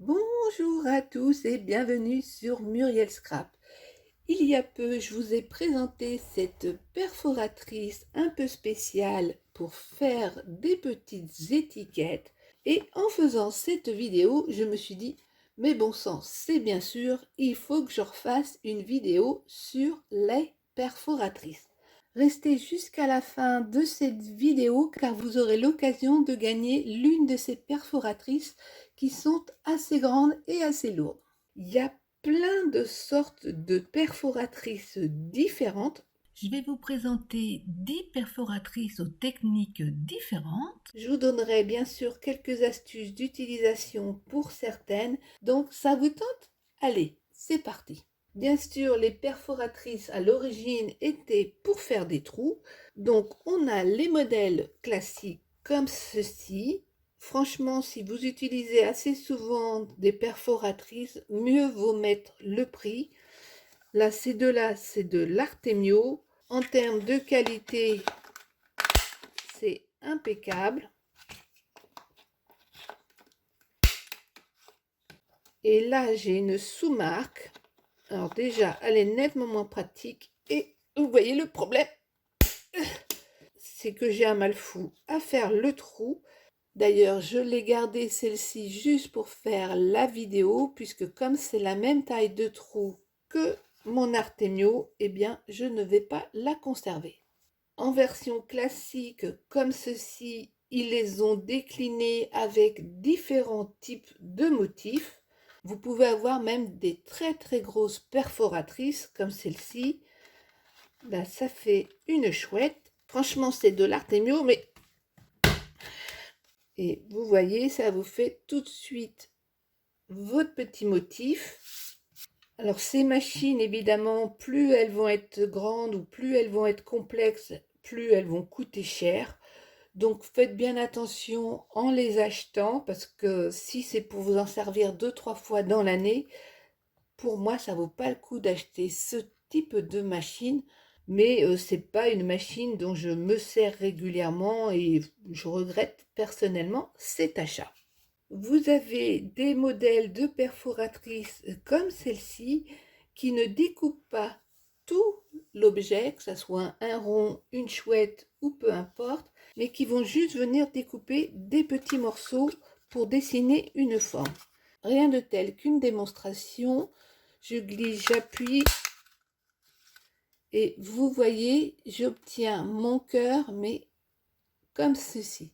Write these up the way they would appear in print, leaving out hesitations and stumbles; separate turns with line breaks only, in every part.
Bonjour à tous et bienvenue sur Muriel Scrap. Il y a peu, je vous ai présenté cette perforatrice un peu spéciale pour faire des petites étiquettes. Et en faisant cette vidéo, je me suis dit, mais bon sang, c'est bien sûr, il faut que je refasse une vidéo sur les perforatrices. Restez jusqu'à la fin de cette vidéo car vous aurez l'occasion de gagner l'une de ces perforatrices qui sont assez grandes et assez lourdes. Il y a plein de sortes de perforatrices différentes. Je vais vous présenter 10 perforatrices aux techniques différentes. Je vous donnerai bien sûr quelques astuces d'utilisation pour certaines. Donc ça vous tente? Allez, c'est parti! Bien sûr, les perforatrices à l'origine étaient pour faire des trous. Donc on a les modèles classiques comme ceci. Franchement, si vous utilisez assez souvent des perforatrices, mieux vaut mettre le prix. Là, ces deux-là, c'est de l'Artemio. En termes de qualité, c'est impeccable. Et là, j'ai une sous-marque. Alors déjà, elle est nettement moins pratique. Et vous voyez le problème, c'est que j'ai un mal fou à faire le trou. D'ailleurs, je l'ai gardée celle-ci juste pour faire la vidéo, puisque comme c'est la même taille de trou que mon Artemio, eh bien, je ne vais pas la conserver. En version classique, comme ceci, ils les ont déclinés avec différents types de motifs. Vous pouvez avoir même des très grosses perforatrices comme celle-ci. Là, ça fait une chouette. Franchement, c'est de l'Artemio, mais... Et vous voyez, ça vous fait tout de suite votre petit motif. Alors ces machines, évidemment, plus elles vont être grandes ou plus elles vont être complexes, plus elles vont coûter cher. Donc faites bien attention en les achetant, parce que si c'est pour vous en servir 2-3 fois dans l'année, pour moi ça vaut pas le coup d'acheter ce type de machine. Mais c'est pas une machine dont je me sers régulièrement et je regrette personnellement cet achat. Vous avez des modèles de perforatrices comme celle-ci qui ne découpent pas tout l'objet, que ce soit un rond, une chouette ou peu importe, mais qui vont juste venir découper des petits morceaux pour dessiner une forme. Rien de tel qu'une démonstration. Je glisse, j'appuie et vous voyez, j'obtiens mon cœur, mais comme ceci.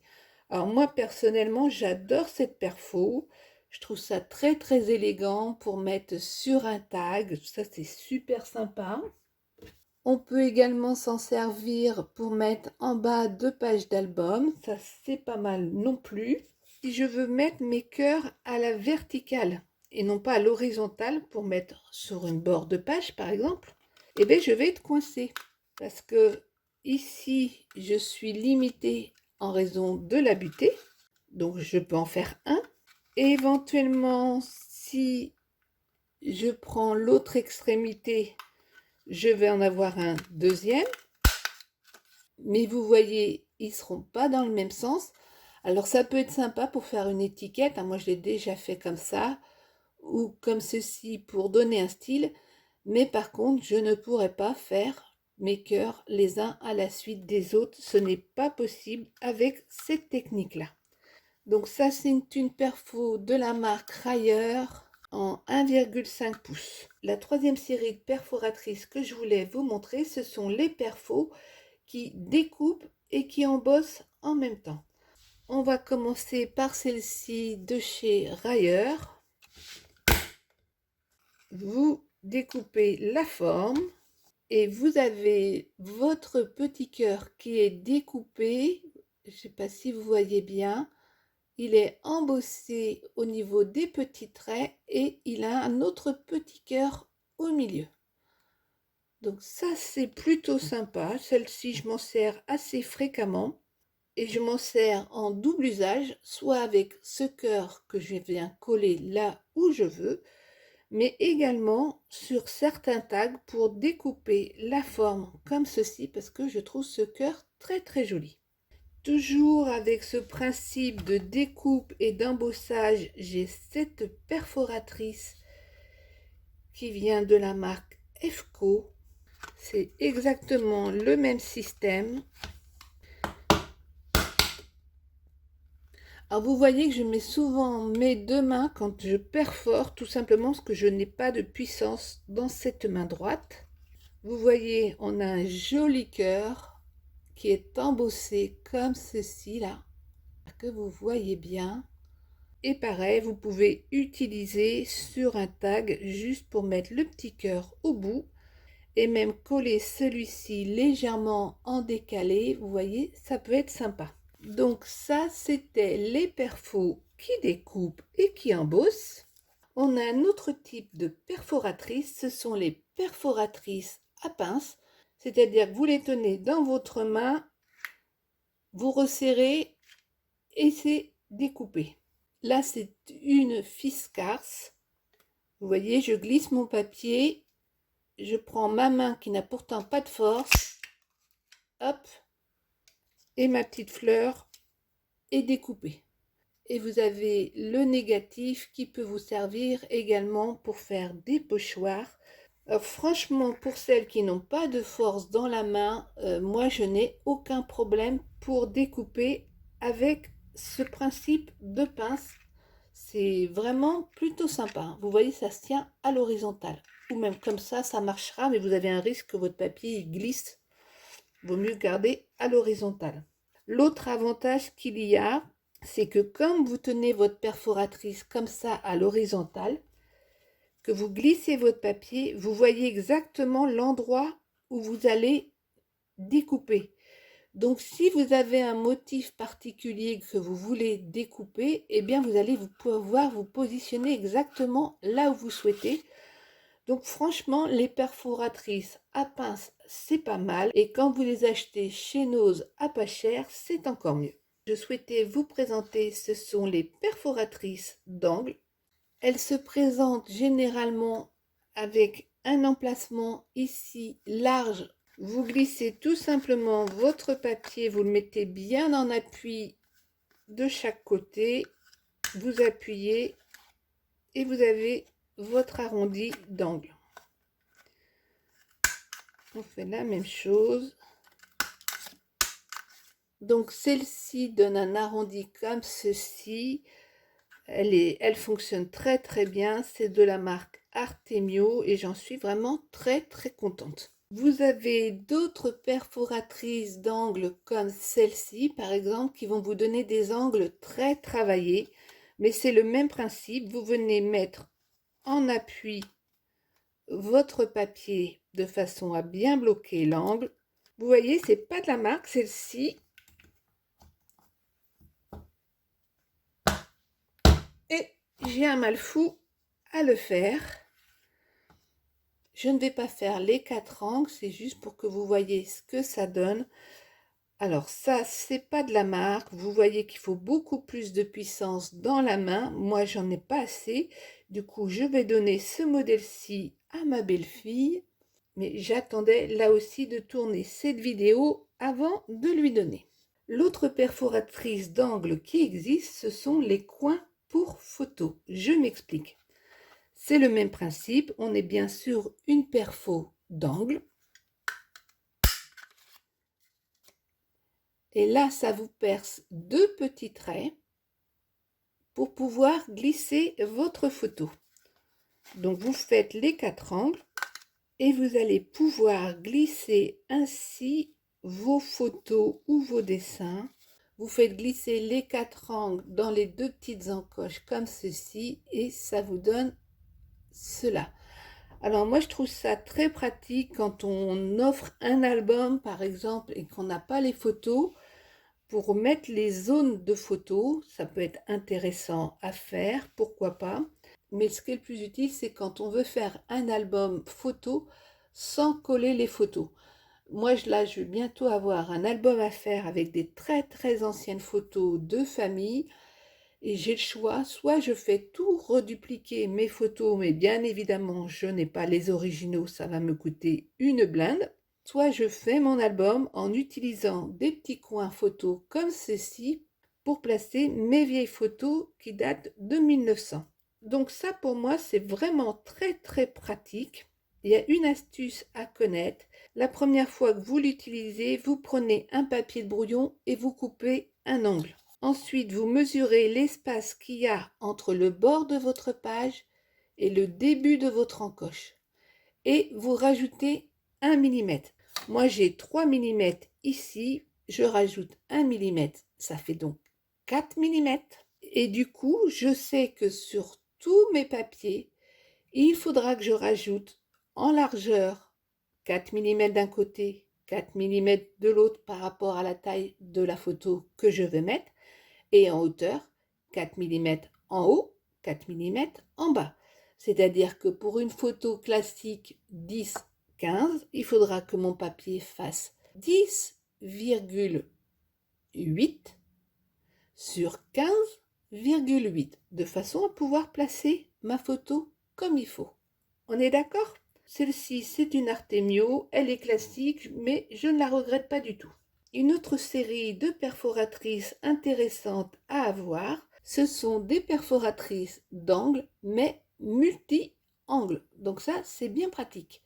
Alors moi, personnellement, j'adore cette perfo. Je trouve ça très élégant pour mettre sur un tag. Ça, c'est super sympa. On peut également s'en servir pour mettre en bas 2 pages d'album. Ça, c'est pas mal non plus. Si je veux mettre mes cœurs à la verticale et non pas à l'horizontale pour mettre sur une bord de page, par exemple, eh bien, je vais être coincée. Parce que ici, je suis limitée en raison de la butée. Donc, je peux en faire un. Et éventuellement, si je prends l'autre extrémité, je vais en avoir un deuxième. Mais vous voyez, ils ne seront pas dans le même sens. Alors, ça peut être sympa pour faire une étiquette. Moi, je l'ai déjà fait comme ça. Ou comme ceci pour donner un style. Mais par contre, je ne pourrais pas faire mes cœurs les uns à la suite des autres. Ce n'est pas possible avec cette technique-là. Donc ça, c'est une perfo de la marque Rayer en 1,5 pouces. La troisième série de perforatrices que je voulais vous montrer, ce sont les perfos qui découpent et qui embossent en même temps. On va commencer par celle-ci de chez Rayer. Vous découpez la forme et vous avez votre petit cœur qui est découpé. Je ne sais pas si vous voyez bien. Il est embossé au niveau des petits traits et il a un autre petit cœur au milieu. Donc ça, c'est plutôt sympa. Celle-ci, je m'en sers assez fréquemment et je m'en sers en double usage, soit avec ce cœur que je viens coller là où je veux, mais également sur certains tags pour découper la forme comme ceci parce que je trouve ce cœur très joli. Toujours avec ce principe de découpe et d'embossage, j'ai cette perforatrice qui vient de la marque EFCO. C'est exactement le même système. Alors vous voyez que je mets souvent mes deux mains quand je perfore, tout simplement parce que je n'ai pas de puissance dans cette main droite. Vous voyez, on a un joli cœur qui est embossé comme ceci là, que vous voyez bien. Et pareil, vous pouvez utiliser sur un tag juste pour mettre le petit cœur au bout et même coller celui-ci légèrement en décalé. Vous voyez, ça peut être sympa. Donc ça, c'était les perfos qui découpent et qui embossent. On a un autre type de perforatrice, ce sont les perforatrices à pince, c'est-à-dire que vous les tenez dans votre main, vous resserrez et c'est découpé. Là, c'est une Fiskars. Vous voyez, je glisse mon papier, je prends ma main qui n'a pourtant pas de force, hop, et ma petite fleur est découpée. Et vous avez le négatif qui peut vous servir également pour faire des pochoirs. Franchement, pour celles qui n'ont pas de force dans la main, moi je n'ai aucun problème pour découper avec ce principe de pince. C'est vraiment plutôt sympa. Vous voyez, ça se tient à l'horizontale. Ou même comme ça marchera, mais vous avez un risque que votre papier glisse. Vaut mieux garder à l'horizontale. L'autre avantage qu'il y a, c'est que comme vous tenez votre perforatrice comme ça à l'horizontale, que vous glissez votre papier, vous voyez exactement l'endroit où vous allez découper. Donc si vous avez un motif particulier que vous voulez découper, eh bien vous allez pouvoir vous positionner exactement là où vous souhaitez. Donc franchement, les perforatrices à pince, c'est pas mal. Et quand vous les achetez chez Nose à pas cher, c'est encore mieux. Je souhaitais vous présenter, ce sont les perforatrices d'angle. Elles se présentent généralement avec un emplacement ici large. Vous glissez tout simplement votre papier, vous le mettez bien en appui de chaque côté, vous appuyez et vous avez votre arrondi d'angle. On fait la même chose. Donc celle-ci donne un arrondi comme ceci. Elle fonctionne très très bien. C'est de la marque Artemio et j'en suis vraiment très très contente. Vous avez d'autres perforatrices d'angles comme celle-ci par exemple qui vont vous donner des angles très travaillés. Mais c'est le même principe. Vous venez mettre en appui votre papier de façon à bien bloquer l'angle. Vous voyez, c'est pas de la marque celle-ci. Et j'ai un mal fou à le faire. Je ne vais pas faire les 4 angles, c'est juste pour que vous voyez ce que ça donne. Alors ça, c'est pas de la marque. Vous voyez qu'il faut beaucoup plus de puissance dans la main. Moi, j'en ai pas assez. Du coup, je vais donner ce modèle-ci à ma belle-fille. Mais j'attendais là aussi de tourner cette vidéo avant de lui donner. L'autre perforatrice d'angle qui existe, ce sont les coins pour photo. Je m'explique. C'est le même principe. On est bien sûr une perfo d'angle. Et là, ça vous perce 2 petits traits pour pouvoir glisser votre photo. Donc, vous faites les 4 angles et vous allez pouvoir glisser ainsi vos photos ou vos dessins. Vous faites glisser les 4 angles dans les 2 petites encoches comme ceci et ça vous donne cela. Alors moi je trouve ça très pratique quand on offre un album par exemple et qu'on n'a pas les photos. Pour mettre les zones de photos, ça peut être intéressant à faire, pourquoi pas. Mais ce qui est le plus utile, c'est quand on veut faire un album photo sans coller les photos. Moi, là, je vais bientôt avoir un album à faire avec des très très anciennes photos de famille. Et j'ai le choix, soit je fais tout redupliquer mes photos, mais bien évidemment, je n'ai pas les originaux, ça va me coûter une blinde. Soit je fais mon album en utilisant des petits coins photos comme ceci pour placer mes vieilles photos qui datent de 1900. Donc ça pour moi c'est vraiment très pratique. Il y a une astuce à connaître. La première fois que vous l'utilisez, vous prenez un papier de brouillon et vous coupez un angle. Ensuite, vous mesurez l'espace qu'il y a entre le bord de votre page et le début de votre encoche. Et vous rajoutez 1 mm. Moi, j'ai 3 mm ici. Je rajoute 1 mm. Ça fait donc 4 mm. Et du coup, je sais que sur tous mes papiers, il faudra que je rajoute en largeur 4 mm d'un côté, 4 mm de l'autre par rapport à la taille de la photo que je vais mettre, et en hauteur 4 mm en haut, 4 mm en bas. C'est-à-dire que pour une photo classique 10-15, il faudra que mon papier fasse 10,8 sur 15,8, de façon à pouvoir placer ma photo comme il faut. On est d'accord? Celle-ci, c'est une Artemio, elle est classique, mais je ne la regrette pas du tout. Une autre série de perforatrices intéressantes à avoir, ce sont des perforatrices d'angle, mais multi-angles. Donc ça, c'est bien pratique,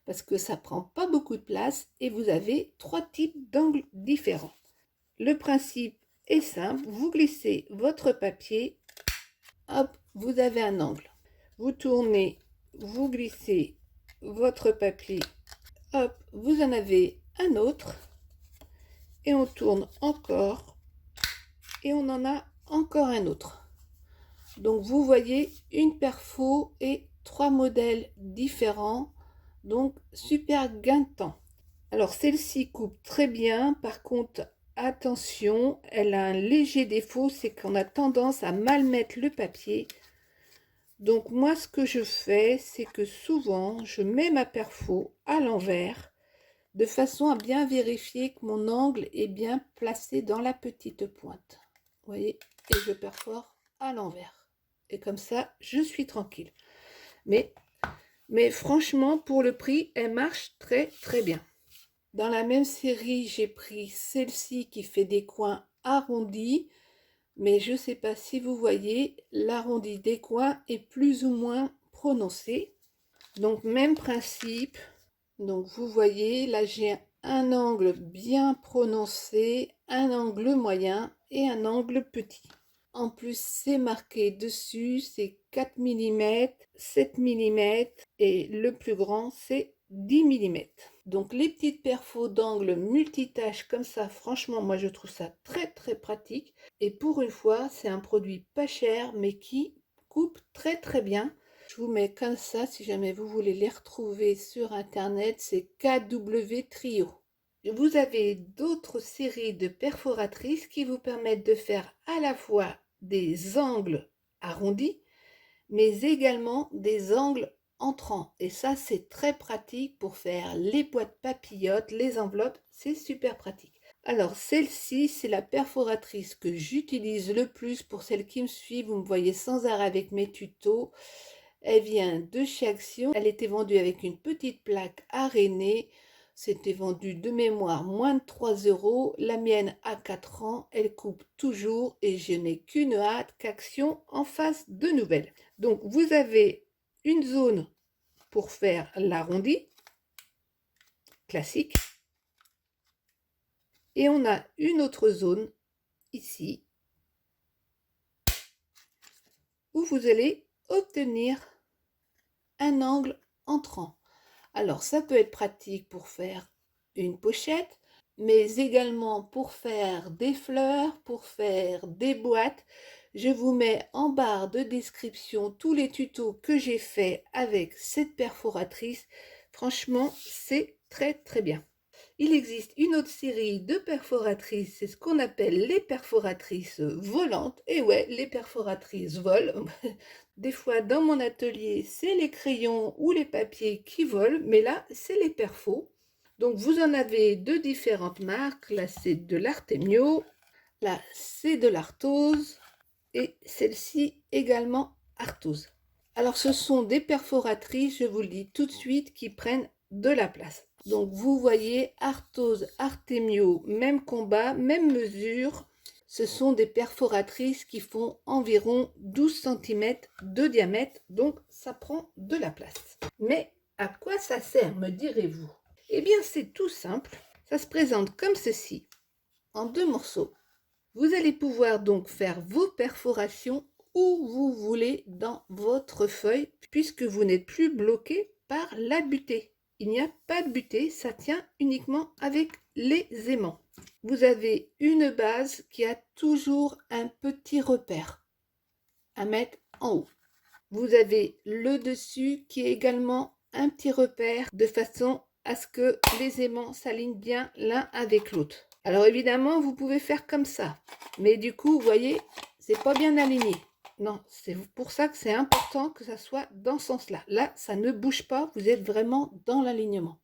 parce que ça prend pas beaucoup de place et vous avez 3 types d'angles différents. Le principe est simple, vous glissez votre papier, hop, vous avez un angle. Vous tournez, vous glissez votre papier, hop, vous en avez un autre, et on tourne encore, et on en a encore un autre. Donc vous voyez une perfo et 3 modèles différents, donc super gain de temps. Alors celle-ci coupe très bien, par contre attention, elle a un léger défaut, c'est qu'on a tendance à mal mettre le papier. Donc moi ce que je fais, c'est que souvent je mets ma perfo à l'envers de façon à bien vérifier que mon angle est bien placé dans la petite pointe. Vous voyez, et je perfore à l'envers. Et comme ça, je suis tranquille. Mais franchement, pour le prix, elle marche très bien. Dans la même série, j'ai pris celle-ci qui fait des coins arrondis. Mais je ne sais pas si vous voyez, l'arrondi des coins est plus ou moins prononcé. Donc, même principe. Donc vous voyez, là j'ai un angle bien prononcé, un angle moyen et un angle petit. En plus c'est marqué dessus, c'est 4 mm, 7 mm et le plus grand c'est 10 mm. Donc les petites perfos d'angle multitâches comme ça, franchement moi je trouve ça très pratique. Et pour une fois c'est un produit pas cher mais qui coupe très bien. Je vous mets comme ça, si jamais vous voulez les retrouver sur internet, c'est KW Trio. Vous avez d'autres séries de perforatrices qui vous permettent de faire à la fois des angles arrondis, mais également des angles entrants. Et ça, c'est très pratique pour faire les boîtes papillotes, les enveloppes, c'est super pratique. Alors, celle-ci, c'est la perforatrice que j'utilise le plus pour celles qui me suivent. Vous me voyez sans arrêt avec mes tutos. Elle vient de chez Action. Elle était vendue avec une petite plaque arénée. C'était vendu de mémoire moins de 3 €. La mienne a 4 ans. Elle coupe toujours et je n'ai qu'une hâte qu'Action en fasse de nouvelles. Donc vous avez une zone pour faire l'arrondi classique. Et on a une autre zone ici où vous allez obtenir un angle entrant. Alors ça peut être pratique pour faire une pochette, mais également pour faire des fleurs, pour faire des boîtes. Je vous mets en barre de description tous les tutos que j'ai fait avec cette perforatrice. Franchement, c'est très bien. Il existe une autre série de perforatrices, c'est ce qu'on appelle les perforatrices volantes. Et ouais, les perforatrices volent. Des fois, dans mon atelier, c'est les crayons ou les papiers qui volent, mais là, c'est les perfos. Donc, vous en avez de différentes marques. Là, c'est de l'Artemio. Là, c'est de l'Artose. Et celle-ci également Artose. Alors, ce sont des perforatrices, je vous le dis tout de suite, qui prennent de la place. Donc vous voyez, Arthose, Artemio, même combat, même mesure. Ce sont des perforatrices qui font environ 12 cm de diamètre, donc ça prend de la place. Mais à quoi ça sert, me direz-vous? Eh bien, c'est tout simple. Ça se présente comme ceci, en 2 morceaux. Vous allez pouvoir donc faire vos perforations où vous voulez dans votre feuille, puisque vous n'êtes plus bloqué par la butée. Il n'y a pas de butée, ça tient uniquement avec les aimants. Vous avez une base qui a toujours un petit repère à mettre en haut. Vous avez le dessus qui est également un petit repère de façon à ce que les aimants s'alignent bien l'un avec l'autre. Alors évidemment, vous pouvez faire comme ça, mais du coup, vous voyez, c'est pas bien aligné. Non, c'est pour ça que c'est important que ça soit dans ce sens-là. Là, ça ne bouge pas, vous êtes vraiment dans l'alignement.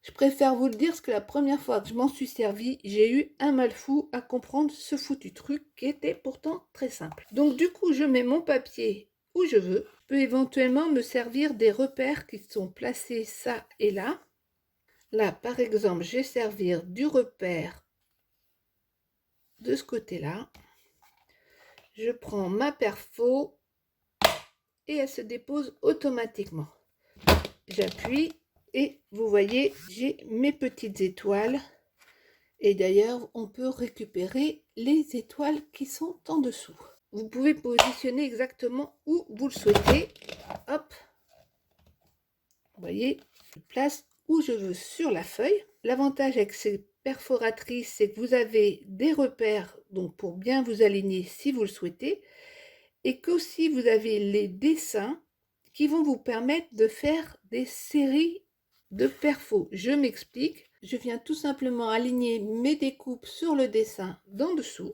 Je préfère vous le dire parce que la première fois que je m'en suis servi, j'ai eu un mal fou à comprendre ce foutu truc qui était pourtant très simple. Donc du coup, je mets mon papier où je veux. Je peux éventuellement me servir des repères qui sont placés ça et là. Là, par exemple, je vais servir du repère de ce côté-là. Je prends ma perfo et elle se dépose automatiquement. J'appuie et vous voyez, j'ai mes petites étoiles. Et d'ailleurs, on peut récupérer les étoiles qui sont en dessous. Vous pouvez positionner exactement où vous le souhaitez. Hop. Vous voyez, je place où je veux sur la feuille. L'avantage avec ces perforatrices, c'est que vous avez des repères donc pour bien vous aligner si vous le souhaitez. Et qu'aussi vous avez les dessins qui vont vous permettre de faire des séries de perfos. Je m'explique. Je viens tout simplement aligner mes découpes sur le dessin d'en dessous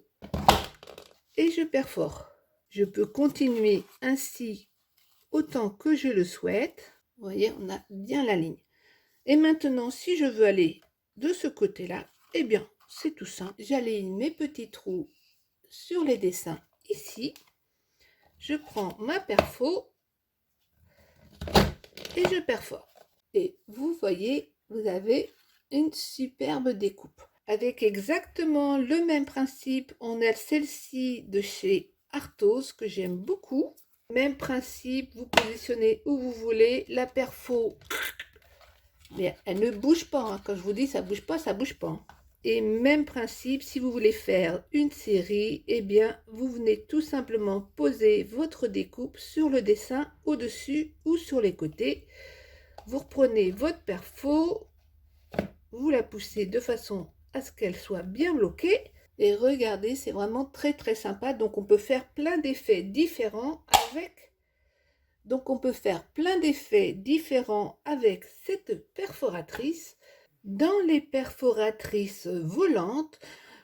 et je perfore. Je peux continuer ainsi autant que je le souhaite. Vous voyez, on a bien la ligne. Et maintenant, si je veux aller de ce côté-là, eh bien, c'est tout simple. J'aligne mes petits trous sur les dessins ici. Je prends ma perfo et je perfore. Et vous voyez, vous avez une superbe découpe. Avec exactement le même principe, on a celle-ci de chez Arthose que j'aime beaucoup. Même principe, vous positionnez où vous voulez. La perfo, mais elle ne bouge pas. Hein. Quand je vous dis ça bouge pas, ça bouge pas. Hein. Et même principe, si vous voulez faire une série, eh bien, vous venez tout simplement poser votre découpe sur le dessin au-dessus ou sur les côtés. Vous reprenez votre perfo, vous la poussez de façon à ce qu'elle soit bien bloquée. Et regardez, c'est vraiment très très sympa. Donc on peut faire plein d'effets différents avec. Donc on peut faire plein d'effets différents avec cette perforatrice. Dans les perforatrices volantes,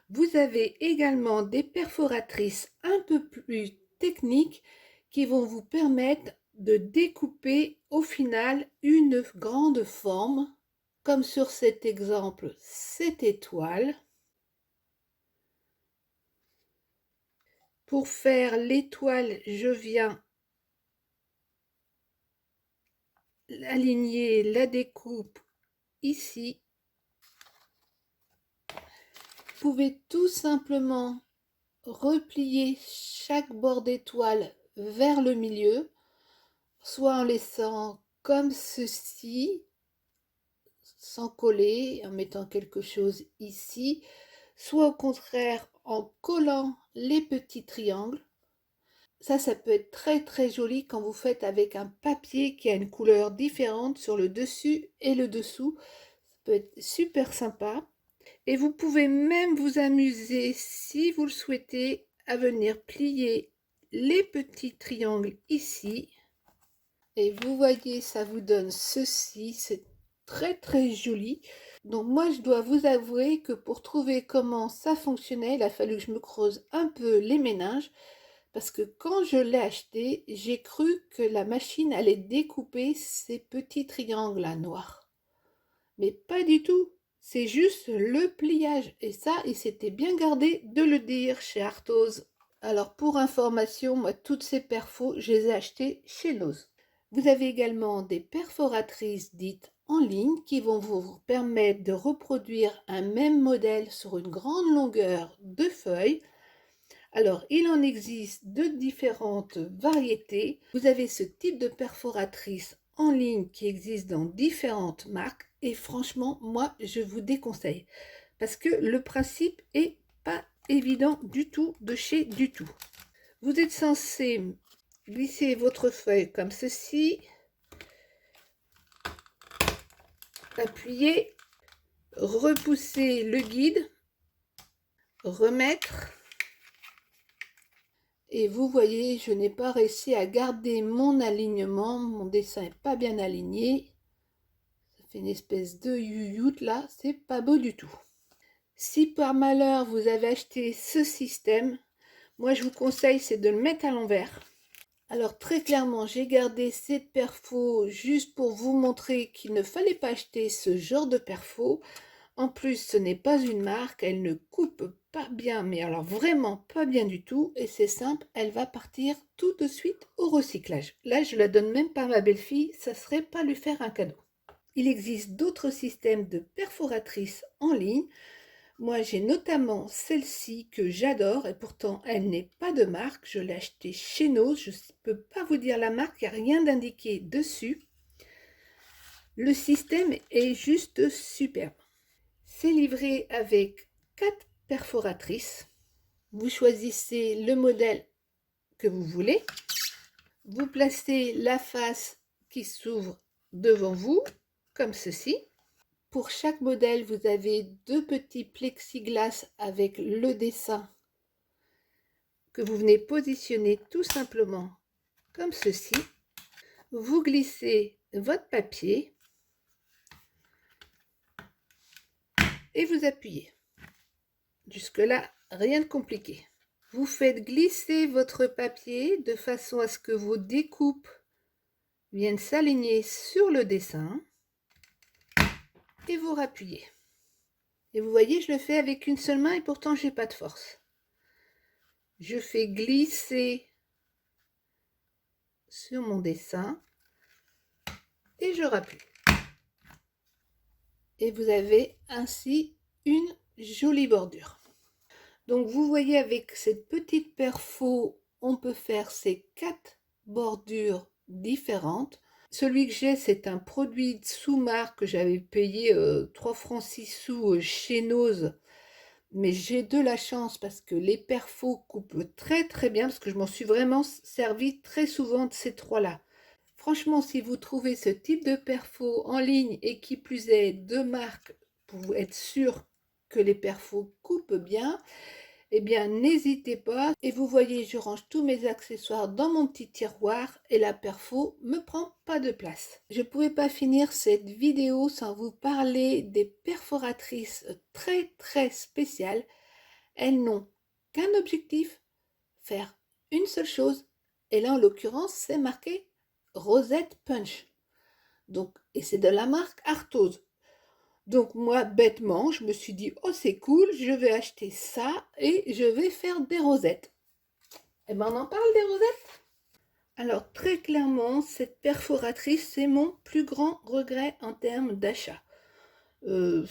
vous avez également des perforatrices un peu plus techniques qui vont vous permettre de découper au final une grande forme, comme sur cet exemple, cette étoile. Pour faire l'étoile, je viens aligner la découpe ici. Vous pouvez tout simplement replier chaque bord d'étoile vers le milieu, soit en laissant comme ceci, sans coller, en mettant quelque chose ici, soit au contraire en collant les petits triangles. Ça peut être très très joli quand vous faites avec un papier qui a une couleur différente sur le dessus et le dessous. Ça peut être super sympa. Et vous pouvez même vous amuser, si vous le souhaitez, à venir plier les petits triangles ici. Et vous voyez, ça vous donne ceci. C'est très très joli. Donc moi, je dois vous avouer que pour trouver comment ça fonctionnait, il a fallu que je me creuse un peu les méninges. Parce que quand je l'ai acheté, j'ai cru que la machine allait découper ces petits triangles là noirs. Mais pas du tout. C'est juste le pliage. Et ça, il s'était bien gardé de le dire chez Arthose. Alors pour information, moi, toutes ces perfos, je les ai achetées chez Lowe's. Vous avez également des perforatrices dites en ligne qui vont vous permettre de reproduire un même modèle sur une grande longueur de feuilles. Alors, il en existe de différentes variétés. Vous avez ce type de perforatrice en ligne qui existe dans différentes marques et franchement, moi, je vous déconseille parce que le principe est pas évident du tout de chez du tout. Vous êtes censé glisser votre feuille comme ceci, appuyer, repousser le guide, remettre. Et vous voyez, je n'ai pas réussi à garder mon alignement, mon dessin n'est pas bien aligné. Ça fait une espèce de yoyoute là, c'est pas beau du tout. Si par malheur vous avez acheté ce système, moi je vous conseille c'est de le mettre à l'envers. Alors très clairement, j'ai gardé cette perfo juste pour vous montrer qu'il ne fallait pas acheter ce genre de perfo. En plus, ce n'est pas une marque, elle ne coupe pas bien, mais alors vraiment pas bien du tout. Et c'est simple, elle va partir tout de suite au recyclage. Là, je la donne même pas à ma belle-fille, ça serait pas lui faire un cadeau. Il existe d'autres systèmes de perforatrices en ligne. Moi, j'ai notamment celle-ci que j'adore et pourtant, elle n'est pas de marque. Je l'ai achetée chez Noz. Je ne peux pas vous dire la marque, il n'y a rien d'indiqué dessus. Le système est juste superbe. C'est livré avec 4 perforatrices. Vous choisissez le modèle que vous voulez. Vous placez la face qui s'ouvre devant vous, comme ceci. Pour chaque modèle, vous avez 2 petits plexiglas avec le dessin que vous venez positionner tout simplement comme ceci. Vous glissez votre papier et vous appuyez. Jusque-là, rien de compliqué. Vous faites glisser votre papier de façon à ce que vos découpes viennent s'aligner sur le dessin et vous rappuyez. Et vous voyez, je le fais avec une seule main et pourtant j'ai pas de force. Je fais glisser sur mon dessin et je rappuie. Et vous avez ainsi une jolie bordure. Donc vous voyez, avec cette petite perfo, on peut faire ces 4 bordures différentes. Celui que j'ai, c'est un produit sous-marque que j'avais payé 3 francs 6 sous chez Noz. Mais j'ai de la chance parce que les perfos coupent très très bien, parce que je m'en suis vraiment servi très souvent de ces 3-là. Franchement, si vous trouvez ce type de perfo en ligne et qui plus est de marque pour être sûr que les perfos coupent bien, eh bien n'hésitez pas. Et vous voyez, je range tous mes accessoires dans mon petit tiroir et la perfo me prend pas de place. Je ne pouvais pas finir cette vidéo sans vous parler des perforatrices très très spéciales. Elles n'ont qu'un objectif, faire une seule chose. Et là en l'occurrence, c'est marqué Rosette Punch. Donc, et c'est de la marque Arthose. Donc moi, bêtement, je me suis dit, oh c'est cool, je vais acheter ça et je vais faire des rosettes. Et ben on en parle des rosettes. Alors très clairement, cette perforatrice, c'est mon plus grand regret en termes d'achat. Je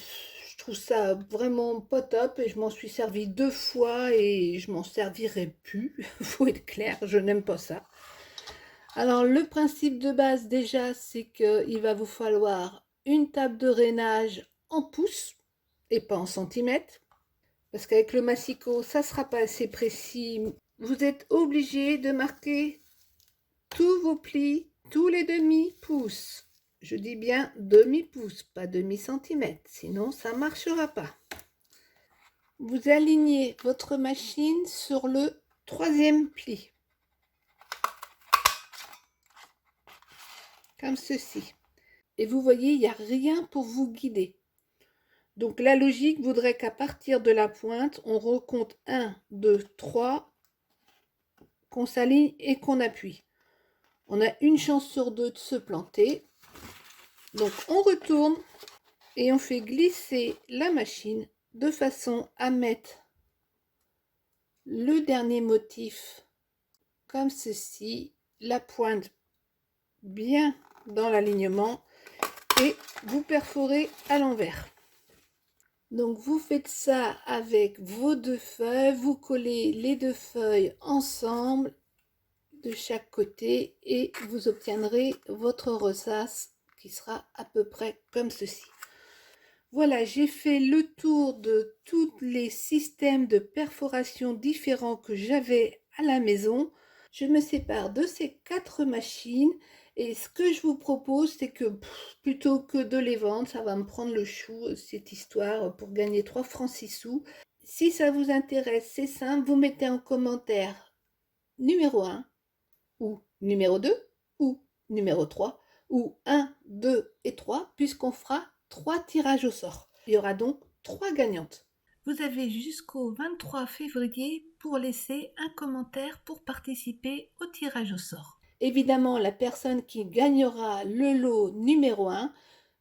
trouve ça vraiment pas top et je m'en suis servi 2 fois et je m'en servirai plus. Faut être clair, je n'aime pas ça. Alors le principe de base déjà, c'est qu'il va vous falloir une table de rainage en pouces et pas en centimètres, parce qu'avec le massicot ça sera pas assez précis. Vous êtes obligé de marquer tous vos plis, tous les demi-pouces. Je dis bien demi-pouce, pas demi-centimètre, sinon ça marchera pas. Vous alignez votre machine sur le 3e pli, comme ceci. Et vous voyez, il n'y a rien pour vous guider. Donc la logique voudrait qu'à partir de la pointe, on recompte 1, 2, 3, qu'on s'aligne et qu'on appuie. On a une chance sur 2 de se planter. Donc on retourne et on fait glisser la machine de façon à mettre le dernier motif comme ceci, la pointe bien dans l'alignement et vous perforez à l'envers. Donc vous faites ça avec vos 2 feuilles, vous collez les 2 feuilles ensemble de chaque côté et vous obtiendrez votre ressasse qui sera à peu près comme ceci. Voilà, j'ai fait le tour de tous les systèmes de perforation différents que j'avais à la maison. Je me sépare de ces 4 machines et ce que je vous propose, c'est que plutôt que de les vendre, ça va me prendre le chou, cette histoire, pour gagner 3 francs 6 sous. Si ça vous intéresse, c'est simple, vous mettez en commentaire numéro 1 ou numéro 2 ou numéro 3 ou 1, 2 et 3 puisqu'on fera 3 tirages au sort. Il y aura donc 3 gagnantes. Vous avez jusqu'au 23 février pour laisser un commentaire pour participer au tirage au sort. Évidemment, la personne qui gagnera le lot numéro 1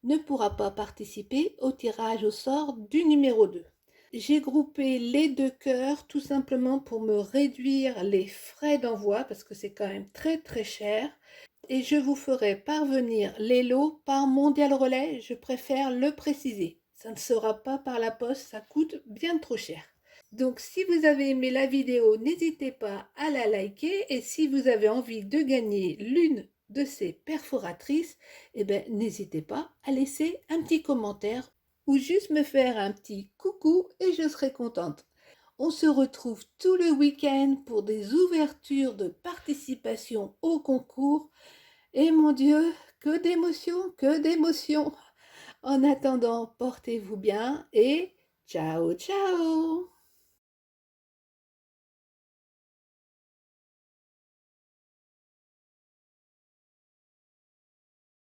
ne pourra pas participer au tirage au sort du numéro 2. J'ai groupé les 2 cœurs tout simplement pour me réduire les frais d'envoi parce que c'est quand même très cher. Et je vous ferai parvenir les lots par Mondial Relais, je préfère le préciser. Ça ne sera pas par la poste, ça coûte bien trop cher. Donc si vous avez aimé la vidéo, n'hésitez pas à la liker et si vous avez envie de gagner l'une de ces perforatrices, n'hésitez pas à laisser un petit commentaire ou juste me faire un petit coucou et je serai contente. On se retrouve tout le week-end pour des ouvertures de participation au concours. Et mon Dieu, que d'émotions, que d'émotions. En attendant, portez-vous bien et ciao, ciao.